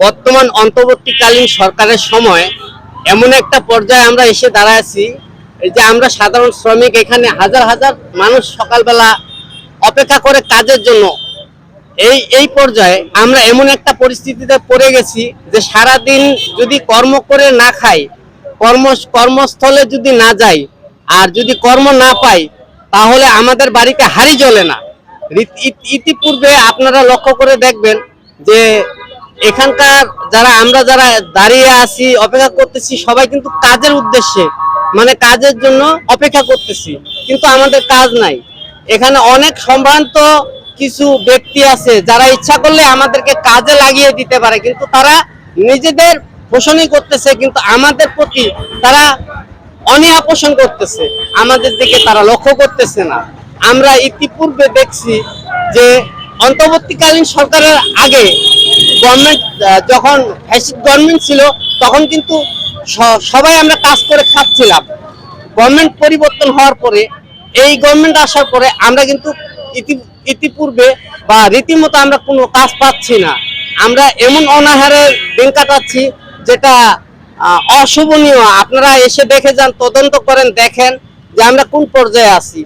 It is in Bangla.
বর্তমান অন্তর্বর্তীকালীন সরকারের সময় এমন একটা পর্যায়ে আমরা এসে দাঁড়াইছি যে আমরা সাধারণ শ্রমিক, এখানে হাজার হাজার মানুষ সকালবেলা অপেক্ষা করে কাজের জন্য। এই পর্যায়ে আমরা এমন একটা পরিস্থিতিতে পড়ে গেছি যে সারাদিন যদি কর্ম করে না খাই, কর্মস্থলে যদি না যাই, আর যদি কর্ম না পাই, তাহলে আমাদের বাড়িতে হাঁড়ি জ্বলে না। ইতিপূর্বে আপনারা লক্ষ্য করে দেখবেন যে এখানকার যারা দাঁড়িয়ে আছি, অপেক্ষা করতেছি, সবাই কিন্তু কাজের উদ্দেশ্যে, মানে কাজের জন্য অপেক্ষা করতেছি, কিন্তু আমাদের কাজ নাই। এখানে অনেক সম্ভ্রান্ত কিছু ব্যক্তি আছে যারা ইচ্ছা করলে আমাদেরকে কাজে লাগিয়ে দিতে পারে, কিন্তু তারা নিজেদের পোষণই করতেছে, কিন্তু আমাদের প্রতি তারা অনীহা পোষণ করতেছে, আমাদের দিকে তারা লক্ষ্য করতেছে না। আমরা ইতিপূর্বে দেখছি যে অন্তর্বর্তীকালীন সরকারের আগে গভর্নমেন্ট, যখন ফ্যাসিস্ট গভর্নমেন্ট ছিল, তখন কিন্তু সবাই আমরা কাজ করে খাচ্ছিলাম। গভর্নমেন্ট পরিবর্তন হওয়ার পরে, এই গভর্নমেন্ট আসার পরে আমরা কিন্তু ইতিপূর্বে বা রীতিমতো আমরা কোনো কাজ পাচ্ছি না। আমরা এমন অনাহারে দিন কাটাচ্ছি যেটা অশোভনীয়। আপনারা এসে দেখে যান, তদন্ত করেন, দেখেন যে আমরা কোন পর্যায়ে আছি।